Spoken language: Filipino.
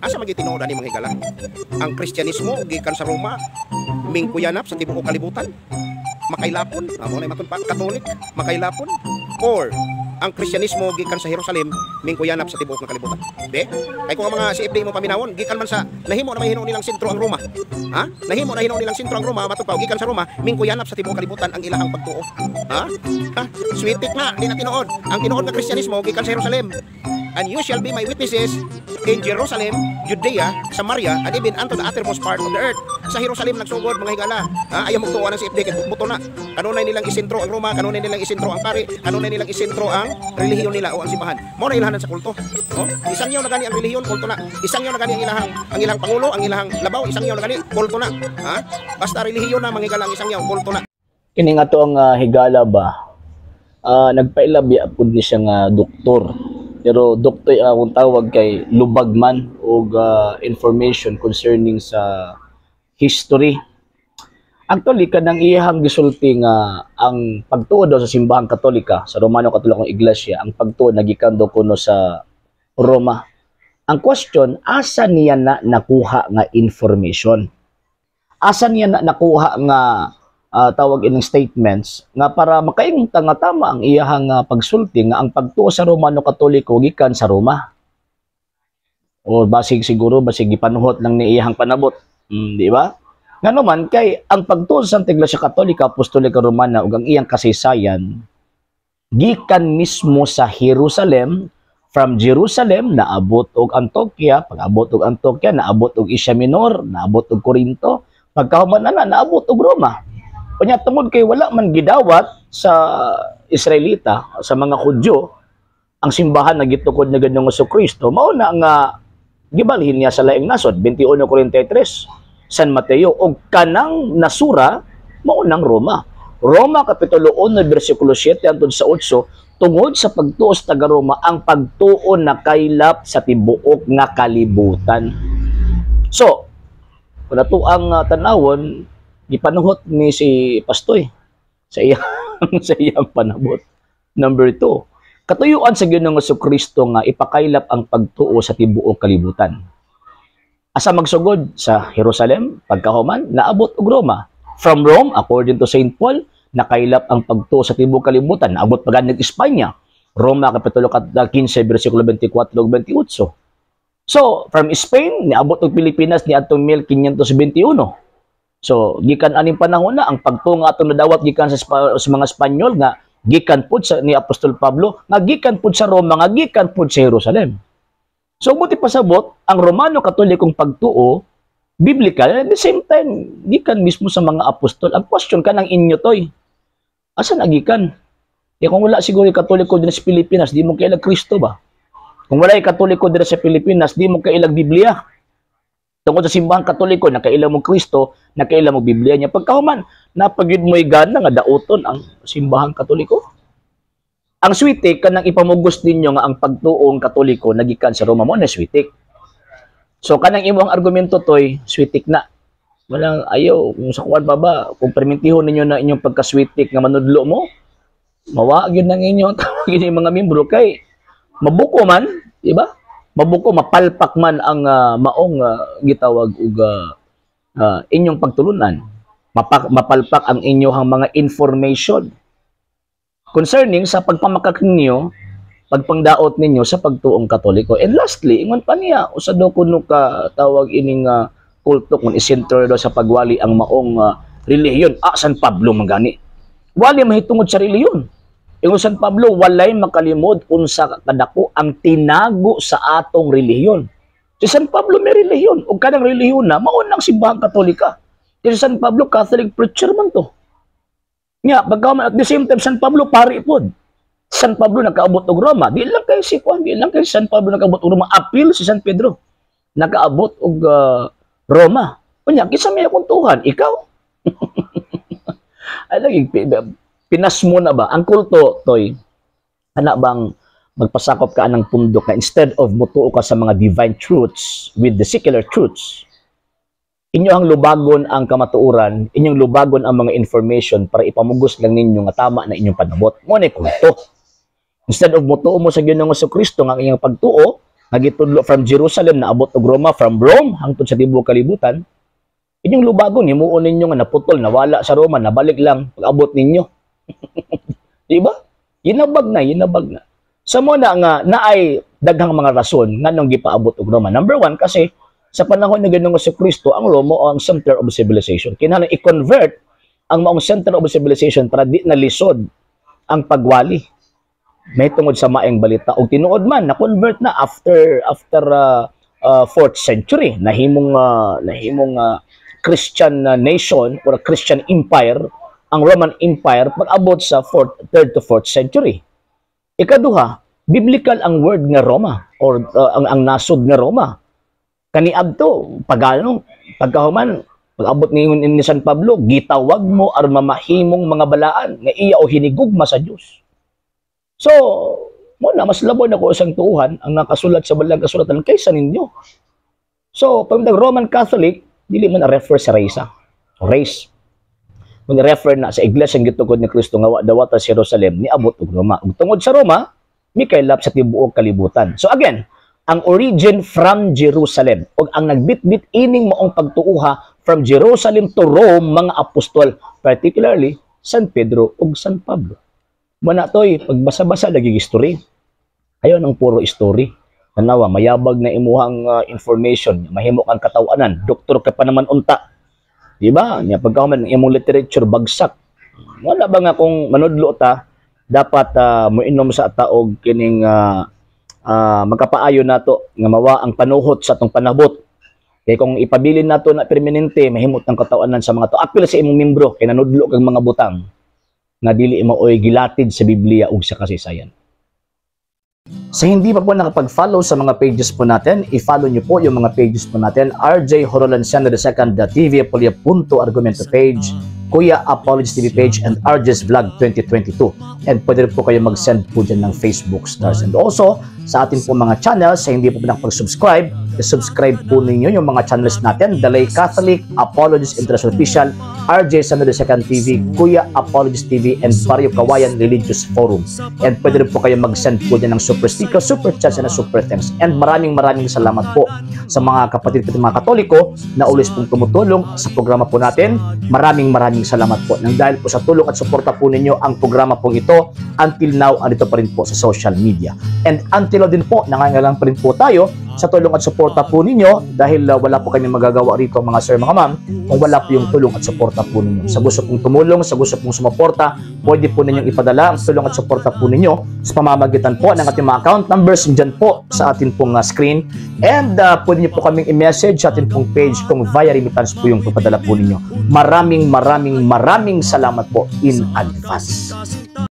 asa magitinuod ani mga higala? Ang Kristyanismo gikan sa Roma, mingkuyanap sa tibuok kalibutan. Makailapon, amo na matun pa Katolik, makailapon, or ang Kristyanismo gikan sa Jerusalem, mingkuyanap sa tibuok nga kalibutan. Be? Kay kung ang mga CFD mo paminawon, gikan man sa nahimo na mahino nilang sentro ang Roma. Ha? Nahimo na hino nilang sentro ang Roma, matupaw gikan sa Roma, mingkuyanap sa tibuok kalibutan ang ilahang pagtuo. Ha? Ha? Sweetik na, di na tinuod. Ang tinuod nga Kristyanismo gikan sa Jerusalem. And you shall be my witnesses in Jerusalem, Judea, Samaria, and even unto the uttermost part of the earth. Sa Jerusalem nagsugod mga higala. Ayaw magtuwa ng CFD kay buto na. Kanunay nilang isentro ang Roma, kanunay nilang isentro ang pari, kanunay nilang isentro ang relihiyon nila o ang simbahan. Mo na ilahanan sa kulto. Oh, isang yaw na gani ang relihiyon, kulto na. Isang yaw na gani ang ilahang pangulo, ang ilahang labaw, isang yaw na gani, kulto na. Ha? Basta relihiyon na mga higala ang isang yaw, kulto na. Kini nga to ang higala ba? Nagpailabya pud ni siya nga doktor. Pero doktor akong tawag kay lubag man og information concerning sa history. Actually kanang iyang gisulti nga ang pagtuo daw sa simbahang Katolika sa Romano Katolikong Iglesia, ang pagtuo nagikan daw kuno sa Roma. Ang question, asa niya na nakuha nga information? Asa niya na nakuha nga tawag ining statements nga para makaingon nga tama ang iyahang pagsulti nga ang pagtuo sa Romano Katoliko gikan sa Roma. O basig siguro basig gipanuhot lang ni iyahang panabot, di ba? Ngano man kay ang pagtuo sa Santa Iglesia Katolika Apostolika Romana ug ang iyang kasaysayan gikan mismo sa Jerusalem, from Jerusalem naabot og Antioquia, pag-abot og Antioquia naabot og Asia Minor, naabot og Corinto, pagkahuman na naabot og Roma. Kanya tungod kay wala man gidawat sa Israelita, sa mga Hudyo, ang simbahan na gitukod na Ginoong Jesucristo, mao na nga gibalhin niya sa laing nasod, 21:43, San Mateo, o kanang nasura, mao nang Roma. Roma, Kapitulo 1, versikulo 7, hangtod sa 8, tungod sa pagtuo sa taga-Roma, ang pagtuo na kaylap sa tibuok nga kalibutan. So, kung nato ang tanawon, gipanuhot ni si Pastoy sa iyang panabot. Number 2, katuyuan sa Ginoong Jesucristo nga ipakaylap ang pagtuo sa tibuok kalibutan. Asa magsugod sa Jerusalem, pagkahuman naabot og Roma. From Rome, according to St. Paul, nakaylap ang pagtuo sa tibuok kalibutan, naabot pa ganit Espanya. Roma Kapitulo 15 versikulo 24 ug 28. So, from Spain, niabot og Pilipinas ni atong 1521. So, gikan aning panahon na ang pagtuo nga atong nadawat gikan sa mga Espanyol nga gikan pud sa ni Apostol Pablo, nga gikan pud sa Roma, nga gikan pud sa Jerusalem. So, buti pasabot ang Romano Katolikong pagtuo biblical, at the same time gikan mismo sa mga apostol. Ang question kanang inyo toy, asa nagikan? Kung wala siguro Katoliko din sa Pilipinas, di mo kailag Kristo ba? Kung wala Katoliko din sa Pilipinas, di mo kailag Biblia. Tungkol sa simbahang Katoliko, nakailang mo Kristo, nakailang mo Biblia niya. Pagkahuman, napagid mo gana nga daoton ang simbahang Katoliko. Ang switik, kanang ipamugos ninyo nga ang pagtuong Katoliko nagikan sa Roma mo na switik. So, kanang imong argumento toy, switik na. Walang ayaw, kung sa kuwan ba, kung permintihon ninyo na inyong pagka-switik nga manudlo mo, mawag yun ng inyong tawagin yung mga membro kay mabuko man, di ba? Mabuko, mapalpak man ang maong gitawag ug inyong pagtulunan. Mapalpak ang inyong mga information concerning sa pagpamakak ninyo, pagpangdaot ninyo sa pagtuong Katoliko. And lastly, ingon pa niya, usado kuno ka tawag ining kulto kung isentro daw sa pagwali ang maong relihiyon. San Pablo mangani. Wali mahitungod sa relihiyon. Ingon San Pablo, walay makalimod unsa kadako ang tinago sa atong relihiyon. Si San Pablo may relihiyon, ug kanang relihiyon na mao nang simbahang Katolika. Si San Pablo Catholic preacher man to. Nya, pagka at the same time San Pablo pari pod. San Pablo nakaabot og Roma, di lang kay si Juan, di lang kay San Pablo nakaabot og Roma, apil si San Pedro. Nakaabot og Roma. Unya, kinsa may kuntuhan? Ikaw? Ay lagi pinas mo na ba? Ang kulto, toy, ana bang magpasakop ka ng pundok na instead of mutuo ka sa mga divine truths with the secular truths, inyo ang lubagon ang kamatuuran, inyong lubagon ang mga information para ipamugos lang ninyo nga tama na inyong panabot. Mo na kulto. Instead of mutuo mo sa Ginoong Jesucristo nga inyong pagtuo, nagitudlo from Jerusalem na abot og Roma, from Rome hangtod sa tibuok kalibutan. Inyong lubagon himuon ninyo nga naputol, nawala sa Roma, nabalik lang pag abot ninyo. Di ba? Yinabag na. Sa mo na nga naay daghang mga rason nganong gipaabot og Roma. Number one, kasi sa panahon ni Ginoong Jesucristo, ang Roma o ang center of civilization. Kinahanglan i-convert ang maong center of civilization para di na lisod ang pagwali. May tungod sa maayong balita o tinuod man na-convert na after 4th century. Nahimong Christian nation or Christian empire, ang Roman Empire pag-abot sa 3rd to 4th century. Ikaduha, biblical ang word nga Roma or ang nasod nga Roma. Kaniadto pagkahuman pag-abot ni San Pablo, gitawag mo ar mamahimong mga balaan nga iya o hinigugma sa Dios. So, mo na mas labaw na ko isang tuuhan ang nakasulat sa balang kasulatan kaysa ninyo. So, pag Roman Catholic, dili man refer sa race. Kung refer na sa iglesia ng gitugod ni Kristo nga dawata sa Jerusalem ni abot og Roma. Ug tungod sa Roma, mi kaylap sa tibuok kalibutan. So again, ang origin from Jerusalem ug ang nagbitbit ining maong pagtuuha from Jerusalem to Rome mga apostol, particularly San Pedro ug San Pablo. Muna toy pagbasa-basa lagi history. Ayon ang puro story. Tanawa mayabag na imuhang information, mahimo kang katawanan, doktor ka pa naman unta. Di ba? Nya pagkahuman imong literature bagsak. Wala ba nga kung manudlo ta dapat moinom sa taog kining magkapaayo nato nga mawa ang panuhot sa atong panabot. Kay kung ipabilin nato na permanente mahimot ang katawanan sa mga to. Apil sa imong membro kay nanudlo kang mga butang nga dili maoy gilatid sa Biblia ug sa kasaysayan. Sa hindi pa po nakapag-follow sa mga pages po natin, i-follow nyo po yung mga pages po natin. RJ Horolanciano II TV Apolia Punto Argumento page, Kuya Apologist TV page, and RJ's Vlog 2022. And pwede rin po kayo mag-send po dyan ng Facebook stars. And also, sa ating po mga channels, sa hindi po nakapag-subscribe, i-subscribe po ninyo yung mga channels natin. Dalay Catholic, Apologist International Official, RJ Sano II TV, Kuya Apologist TV, and Barrio Kawayan Religious Forum. And pwede rin po kayo mag-send po dyan ng super sticker, super chats, and super thanks. And maraming salamat po sa mga kapatid ko mga Katoliko na ulis pong tumutulong sa programa po natin. Maraming salamat po. Nang dahil po sa tulong at suporta po ninyo, ang programa pong ito, until now, andito pa rin po sa social media. And until now din po, nangangailangan pa rin po tayo sa tulong at suporta po ninyo dahil wala po kayong magagawa rito mga sir, mga ma'am, kung wala po yung tulong at suporta po ninyo. Sa gusto pong tumulong, sa gusto pong sumuporta, pwede po ninyong ipadala ang tulong at suporta po ninyo sa pamamagitan po ng ating mga account numbers dyan po sa ating pong screen. And pwede nyo po kaming i-message sa ating pong page kung via remittance po yung papadala po ninyo. Maraming salamat po in advance.